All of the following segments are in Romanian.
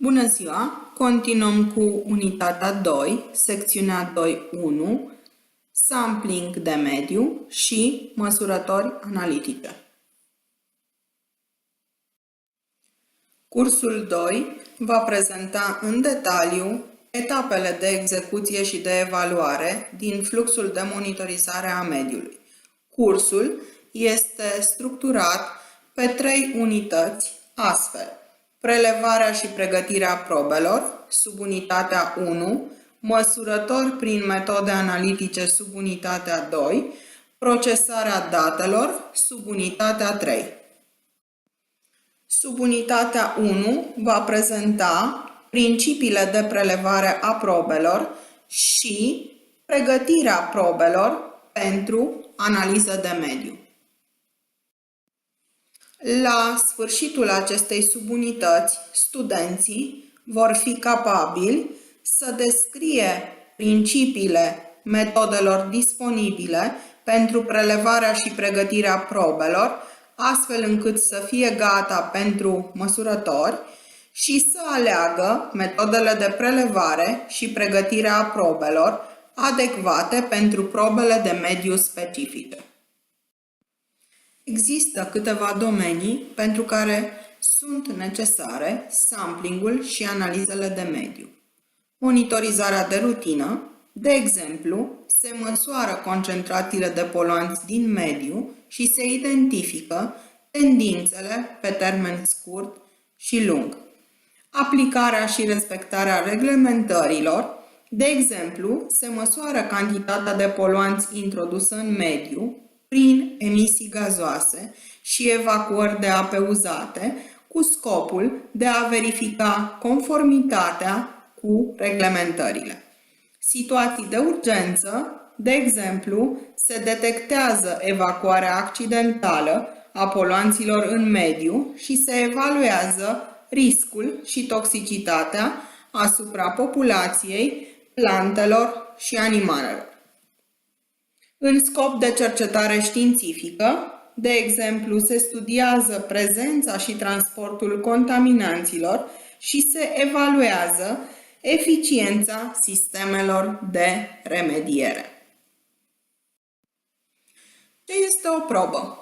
Bună ziua! Continuăm cu unitatea 2, secțiunea 2.1, sampling de mediu și măsurători analitice. Cursul 2 va prezenta în detaliu etapele de execuție și de evaluare din fluxul de monitorizare a mediului. Cursul este structurat pe 3 unități astfel: prelevarea și pregătirea probelor, sub unitatea 1, măsurători prin metode analitice, sub unitatea 2, procesarea datelor, sub unitatea 3. Sub unitatea 1 va prezenta principiile de prelevare a probelor și pregătirea probelor pentru analiză de mediu. La sfârșitul acestei subunități, studenții vor fi capabili să descrie principiile metodelor disponibile pentru prelevarea și pregătirea probelor, astfel încât să fie gata pentru măsurători și să aleagă metodele de prelevare și pregătirea a probelor adecvate pentru probele de mediu specifice. Există câteva domenii pentru care sunt necesare samplingul și analizele de mediu. Monitorizarea de rutină, de exemplu, se măsoară concentrațiile de poluanți din mediu și se identifică tendințele pe termen scurt și lung. Aplicarea și respectarea reglementărilor, de exemplu, se măsoară cantitatea de poluanți introdusă în mediu prin emisii gazoase și evacuări de ape uzate, cu scopul de a verifica conformitatea cu reglementările. Situații de urgență, de exemplu, se detectează evacuarea accidentală a poluanților în mediu și se evaluează riscul și toxicitatea asupra populației, plantelor și animalelor. În scop de cercetare științifică, de exemplu, se studiază prezența și transportul contaminanților și se evaluează eficiența sistemelor de remediere. Ce este o probă?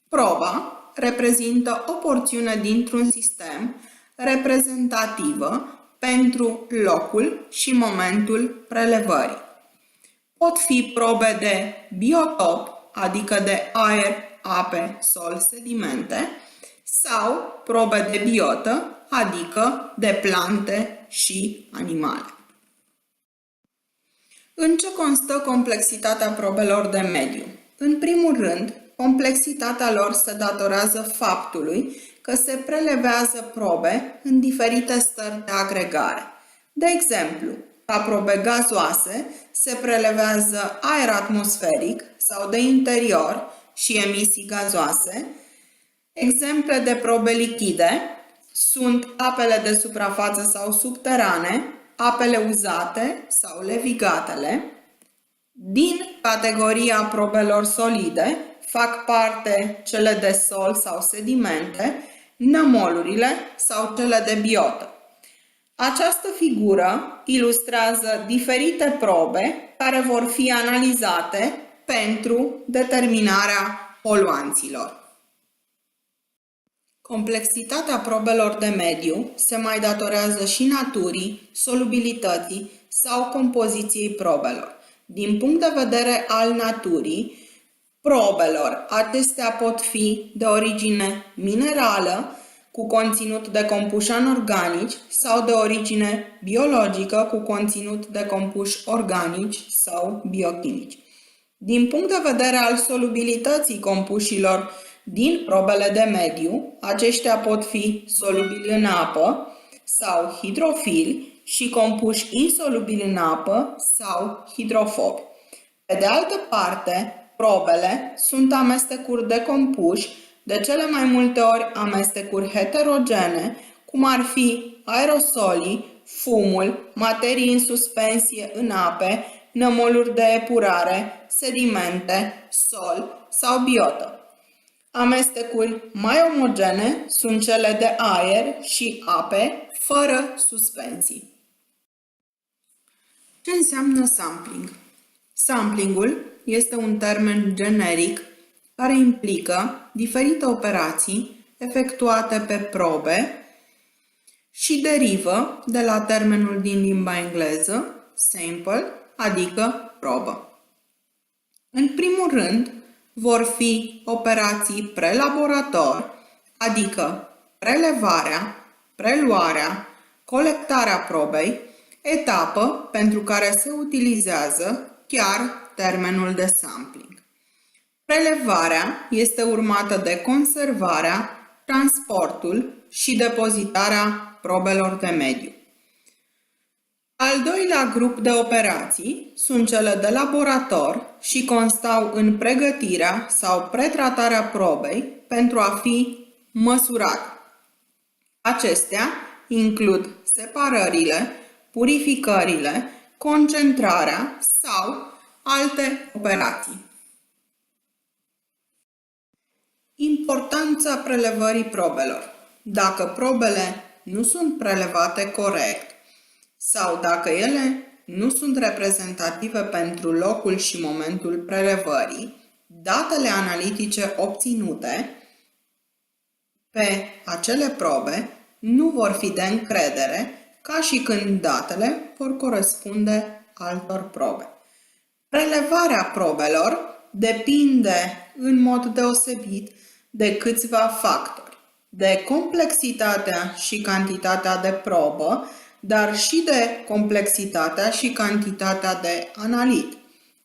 Proba reprezintă o porțiune dintr-un sistem reprezentativă pentru locul și momentul prelevării. Pot fi probe de biotop, adică de aer, ape, sol, sedimente, sau probe de biotă, adică de plante și animale. În ce constă complexitatea probelor de mediu? În primul rând, complexitatea lor se datorează faptului că se prelevează probe în diferite stări de agregare. De exemplu, la probe gazoase se prelevează aer atmosferic sau de interior și emisii gazoase. Exemple de probe lichide sunt apele de suprafață sau subterane, apele uzate sau levigatele. Din categoria probelor solide fac parte cele de sol sau sedimente, nămolurile sau cele de biotă. Această figură ilustrează diferite probe care vor fi analizate pentru determinarea poluanților. Complexitatea probelor de mediu se mai datorează și naturii, solubilității sau compoziției probelor. Din punct de vedere al naturii probelor, acestea pot fi de origine minerală, cu conținut de compuși anorganici, sau de origine biologică, cu conținut de compuși organici sau biochimici. Din punct de vedere al solubilității compușilor din probele de mediu, aceștia pot fi solubili în apă sau hidrofili și compuși insolubili în apă sau hidrofobi. Pe de altă parte, probele sunt amestecuri de compuși, de cele mai multe ori amestecuri heterogene, cum ar fi aerosolii, fumul, materii în suspensie în ape, nămoluri de epurare, sedimente, sol sau biotă. Amestecuri mai omogene sunt cele de aer și ape, fără suspensii. Ce înseamnă sampling? Samplingul este un termen generic care implică diferite operații efectuate pe probe și derivă de la termenul din limba engleză sample, adică probă. În primul rând, vor fi operații prelaborator, adică prelevarea, preluarea, colectarea probei, etapă pentru care se utilizează chiar termenul de sampling. Prelevarea este urmată de conservarea, transportul și depozitarea probelor de mediu. Al doilea grup de operații sunt cele de laborator și constau în pregătirea sau pretratarea probei pentru a fi măsurată. Acestea includ separările, purificările, concentrarea sau alte operații. Importanța prelevării probelor. Dacă probele nu sunt prelevate corect sau dacă ele nu sunt reprezentative pentru locul și momentul prelevării, datele analitice obținute pe acele probe nu vor fi de încredere, ca și când datele vor corespunde altor probe. Prelevarea probelor depinde în mod deosebit de câțiva factori, de complexitatea și cantitatea de probă, dar și de complexitatea și cantitatea de analit.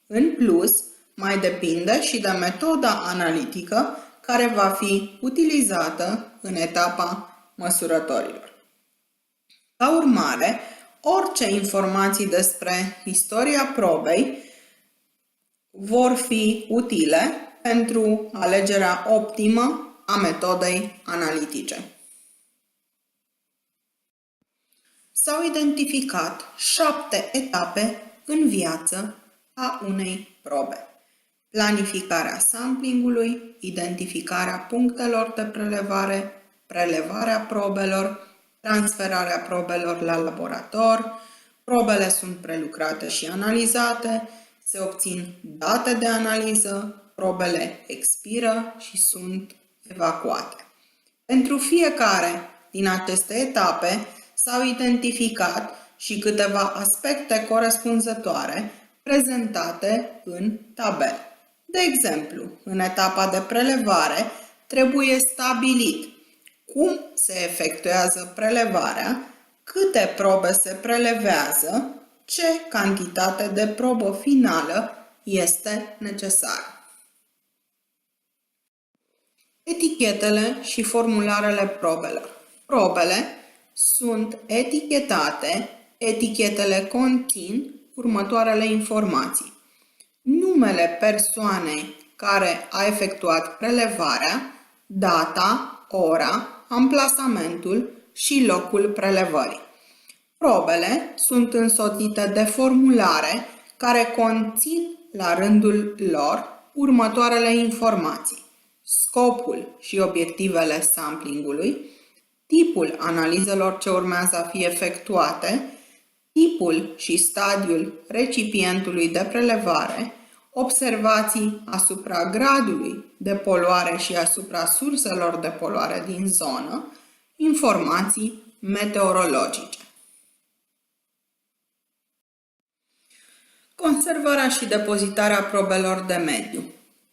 În plus, mai depinde și de metoda analitică care va fi utilizată în etapa măsurătorilor. Ca urmare, orice informații despre istoria probei vor fi utile pentru alegerea optimă a metodei analitice. S-au identificat 7 etape în viață a unei probe. Planificarea samplingului, identificarea punctelor de prelevare, prelevarea probelor, transferarea probelor la laborator, probele sunt prelucrate și analizate, se obțin date de analiză, probele expiră și sunt evacuate. Pentru fiecare din aceste etape s-au identificat și câteva aspecte corespunzătoare prezentate în tabel. De exemplu, în etapa de prelevare trebuie stabilit cum se efectuează prelevarea, câte probe se prelevează, ce cantitate de probă finală este necesară. Etichetele și formularele probelor. Probele sunt etichetate, etichetele conțin următoarele informații: numele persoanei care a efectuat prelevarea, data, ora, amplasamentul și locul prelevării. Probele sunt însoțite de formulare care conțin la rândul lor următoarele informații: scopul și obiectivele samplingului, tipul analizelor ce urmează a fi efectuate, tipul și stadiul recipientului de prelevare, observații asupra gradului de poluare și asupra surselor de poluare din zonă, informații meteorologice. Conservarea și depozitarea probelor de mediu.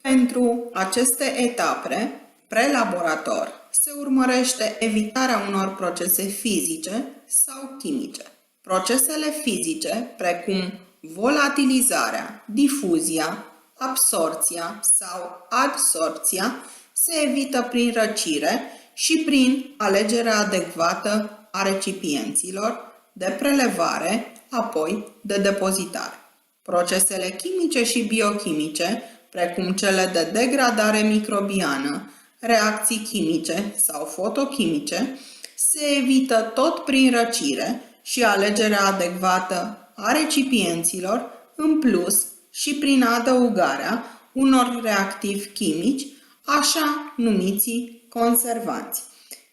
Pentru aceste etape, prelaborator, se urmărește evitarea unor procese fizice sau chimice. Procesele fizice, precum volatilizarea, difuzia, absorția sau adsorția, se evită prin răcire și prin alegerea adecvată a recipienților de prelevare, apoi de depozitare. Procesele chimice și biochimice, precum cele de degradare microbiană, reacții chimice sau fotochimice, se evită tot prin răcire și alegerea adecvată a recipienților, în plus și prin adăugarea unor reactivi chimici, așa numiții conservanți.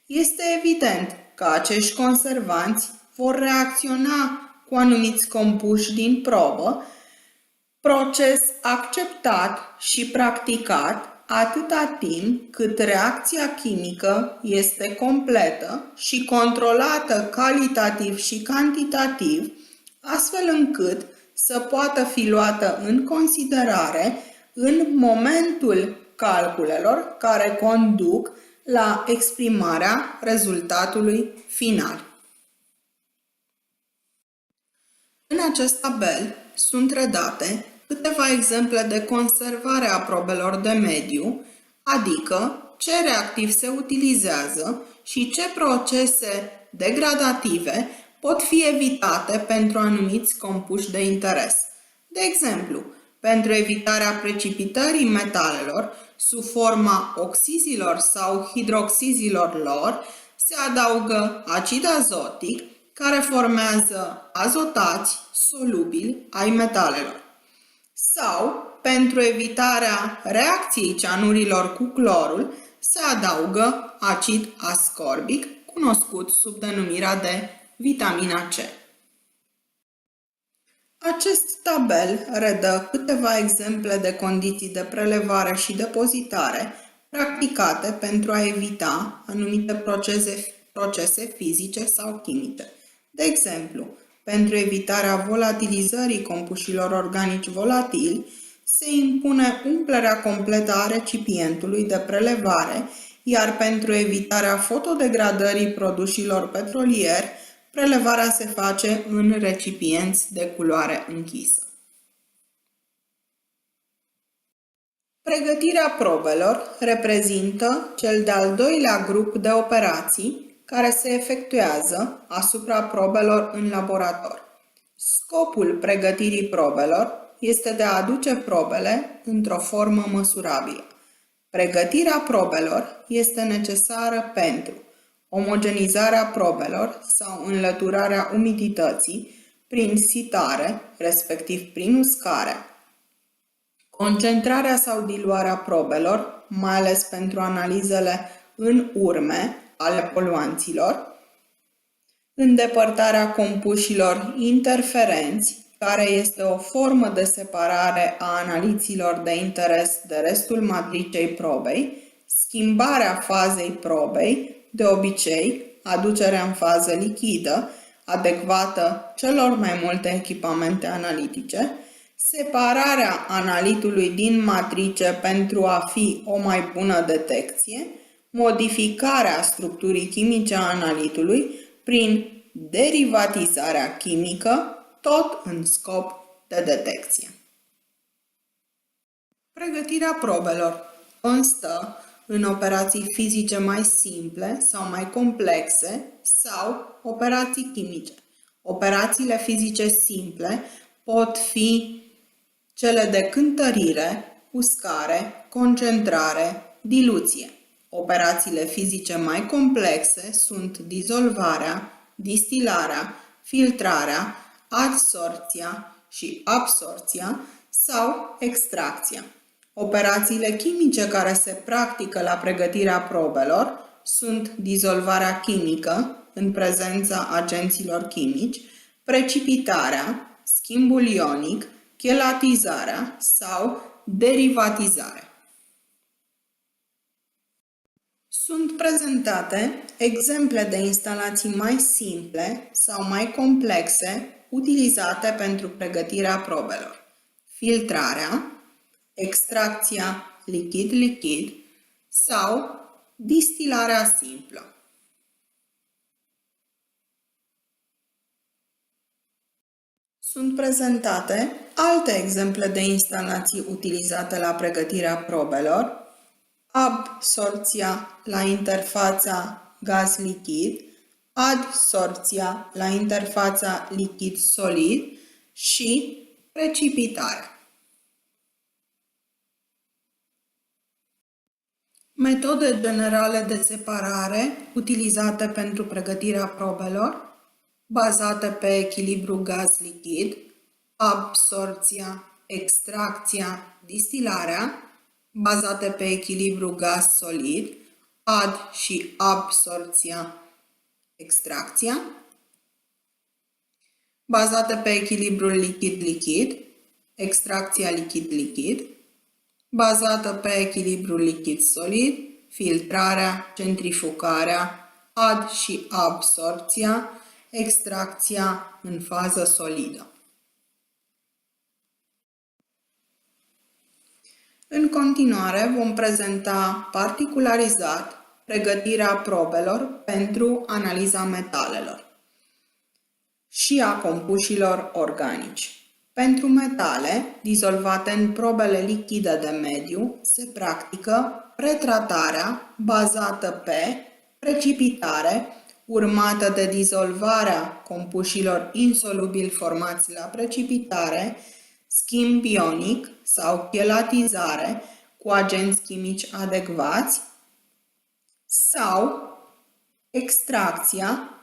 Este evident că acești conservanți vor reacționa cu anumiți compuși din probă, proces acceptat și practicat atâta timp cât reacția chimică este completă și controlată calitativ și cantitativ, astfel încât să poată fi luată în considerare în momentul calculelor care conduc la exprimarea rezultatului final. În acest tabel sunt redate câteva exemple de conservare a probelor de mediu, adică ce reactiv se utilizează și ce procese degradative pot fi evitate pentru anumiți compuși de interes. De exemplu, pentru evitarea precipitării metalelor sub forma oxizilor sau hidroxizilor lor, se adaugă acid azotic, care formează azotați solubili ai metalelor. Sau, pentru evitarea reacției cianurilor cu clorul, se adaugă acid ascorbic, cunoscut sub denumirea de vitamina C. Acest tabel redă câteva exemple de condiții de prelevare și depozitare practicate pentru a evita anumite procese fizice sau chimice. De exemplu, pentru evitarea volatilizării compușilor organici volatili, se impune umplerea completă a recipientului de prelevare, iar pentru evitarea fotodegradării produșilor petrolieri, prelevarea se face în recipienți de culoare închisă. Pregătirea probelor reprezintă cel de-al doilea grup de operații care se efectuează asupra probelor în laborator. Scopul pregătirii probelor este de a aduce probele într-o formă măsurabilă. Pregătirea probelor este necesară pentru omogenizarea probelor sau înlăturarea umidității prin sitare, respectiv prin uscare, concentrarea sau diluarea probelor, mai ales pentru analizele în urme ale poluanților, îndepărtarea compușilor interferenți, care este o formă de separare a analiților de interes de restul matricei probei, schimbarea fazei probei, de obicei aducerea în fază lichidă, adecvată celor mai multe echipamente analitice, separarea analitului din matrice pentru a fi o mai bună detecție, modificarea structurii chimice a analitului prin derivatizarea chimică, tot în scop de detecție. Pregătirea probelor constă în operații fizice mai simple sau mai complexe sau operații chimice. Operațiile fizice simple pot fi cele de cântărire, uscare, concentrare, diluție. Operațiile fizice mai complexe sunt dizolvarea, distilarea, filtrarea, adsorția și absorția sau extracția. Operațiile chimice care se practică la pregătirea probelor sunt dizolvarea chimică în prezența agenților chimici, precipitarea, schimbul ionic, chelatizarea sau derivatizarea. Sunt prezentate exemple de instalații mai simple sau mai complexe utilizate pentru pregătirea probelor. Filtrarea, extracția lichid-lichid sau distilarea simplă. Sunt prezentate alte exemple de instalații utilizate la pregătirea probelor: absorția la interfața gaz-lichid, adsorția la interfața lichid-solid și precipitarea. Metode generale de separare utilizate pentru pregătirea probelor, bazate pe echilibru gaz-lichid, absorția, extracția, distilarea, bazate pe echilibru gaz-solid, ad și absorția, extracția, bazată pe echilibrul lichid-lichid, extracția lichid-lichid, bazată pe echilibrul lichid-solid, filtrarea, centrifugarea, ad- și absorpția, extracția în fază solidă. În continuare vom prezenta particularizat pregătirea probelor pentru analiza metalelor și a compușilor organici. Pentru metale dizolvate în probele lichide de mediu se practică pretratarea bazată pe precipitare, urmată de dizolvarea compușilor insolubili formați la precipitare, schimb ionic sau chelatizare cu agenți chimici adecvați sau extracția,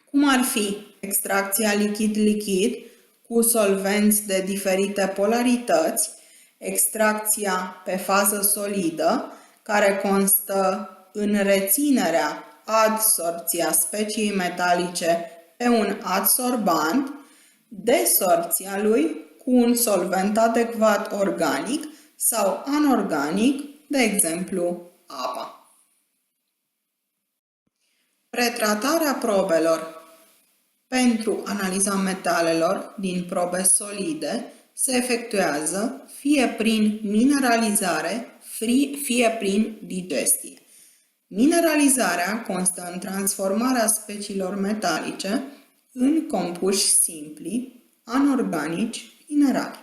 cum ar fi extracția lichid-lichid cu solvenți de diferite polarități, extracția pe fază solidă, care constă în reținerea adsorpția speciei metalice pe un adsorbant, desorpția lui cu un solvent adecvat organic sau anorganic, de exemplu apa. Pretratarea probelor pentru analiza metalelor din probe solide se efectuează fie prin mineralizare, fie prin digestie. Mineralizarea constă în transformarea speciilor metalice în compuși simpli, anorganici, minerali.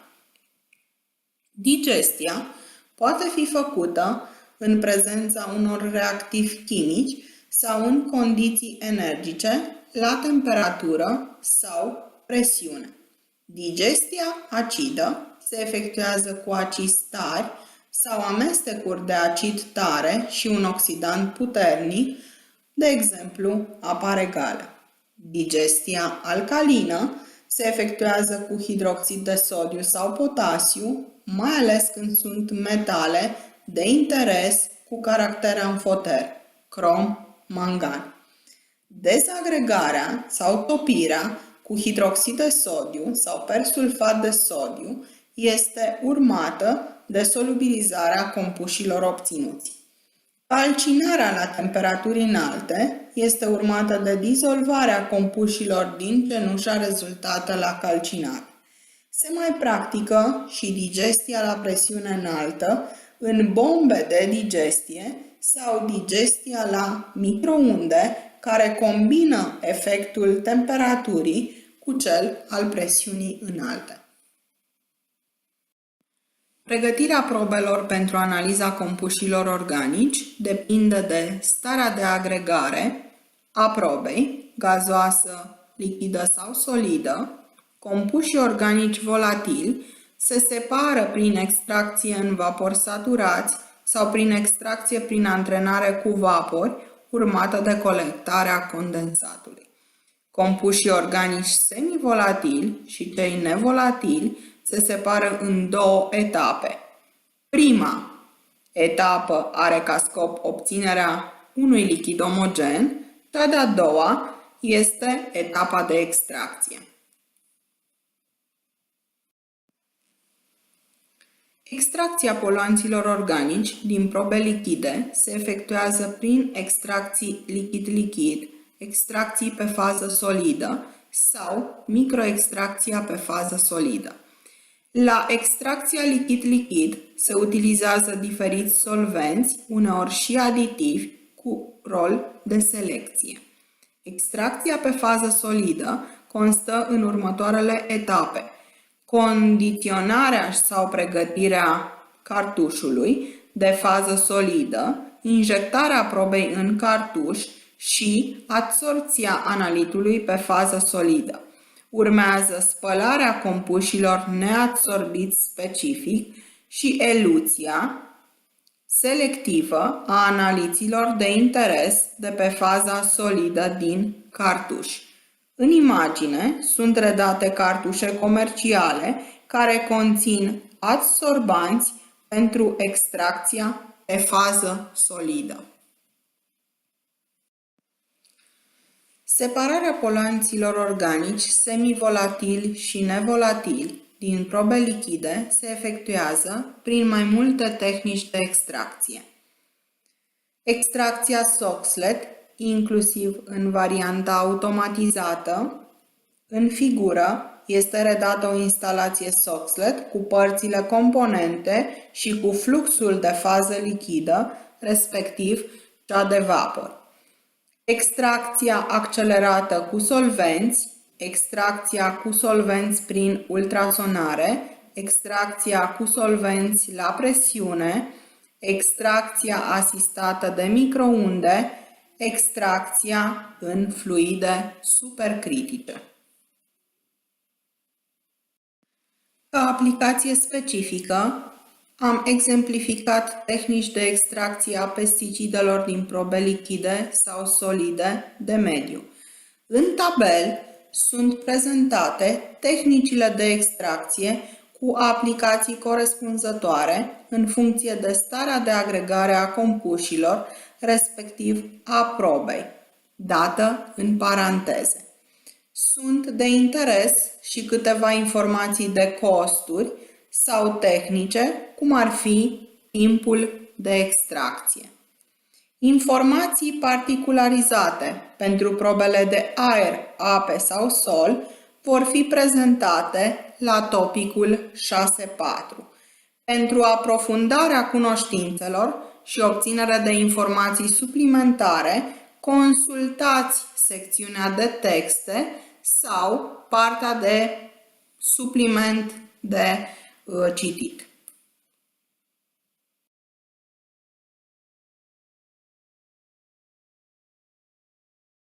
Digestia poate fi făcută în prezența unor reactivi chimici sau în condiții energice, la temperatură sau presiune. Digestia acidă se efectuează cu acizi tari sau amestecuri de acid tare și un oxidant puternic, de exemplu apa regală. Digestia alcalină se efectuează cu hidroxid de sodiu sau potasiu, mai ales când sunt metale de interes cu caracter amfoter, crom, mangan. Dezagregarea sau topirea cu hidroxid de sodiu sau persulfat de sodiu este urmată de solubilizarea compușilor obținuți. Calcinarea la temperaturi înalte este urmată de dizolvarea compușilor din cenușa rezultată la calcinare. Se mai practică și digestia la presiune înaltă în bombe de digestie sau digestia la microunde, care combină efectul temperaturii cu cel al presiunii înalte. Pregătirea probelor pentru analiza compușilor organici depinde de starea de agregare a probei, gazoasă, lichidă sau solidă. Compușii organici volatili se separă prin extracție în vapori saturați sau prin extracție prin antrenare cu vapori, urmată de colectarea condensatului. Compușii organici semivolatili și cei nevolatili se separă în două etape. Prima etapă are ca scop obținerea unui lichid omogen, cea de-a doua este etapa de extracție. Extracția poluanților organici din probe lichide se efectuează prin extracții lichid-lichid, extracții pe fază solidă sau microextracția pe fază solidă. La extracția lichid-lichid se utilizează diferiți solvenți, uneori și aditivi, cu rol de selecție. Extracția pe fază solidă constă în următoarele etape: condiționarea sau pregătirea cartușului de fază solidă, injectarea probei în cartuș și adsorpția analitului pe fază solidă. Urmează spălarea compușilor neadsorbiți specific și eluția selectivă a analiților de interes de pe faza solidă din cartuș. În imagine sunt redate cartușe comerciale care conțin adsorbanți pentru extracția pe fază solidă. Separarea poluanților organici semivolatili și nevolatili din probe lichide se efectuează prin mai multe tehnici de extracție. Extracția Soxhlet, inclusiv în varianta automatizată, în figură este redată o instalație Soxhlet cu părțile componente și cu fluxul de fază lichidă, respectiv cea de vapor. Extracția accelerată cu solvenți, extracția cu solvenți prin ultrasonare, extracția cu solvenți la presiune, extracția asistată de microunde, extracția în fluide supercritice. Ca aplicație specifică, am exemplificat tehnici de extracție a pesticidelor din probe lichide sau solide de mediu. În tabel sunt prezentate tehnicile de extracție cu aplicații corespunzătoare în funcție de starea de agregare a compușilor, respectiv a probei, dată în paranteze. Sunt de interes și câteva informații de costuri sau tehnice, cum ar fi timpul de extracție. Informații particularizate pentru probele de aer, ape sau sol vor fi prezentate la topicul 6.4. Pentru aprofundarea cunoștințelor și obținerea de informații suplimentare, consultați secțiunea de texte sau partea de supliment de citit.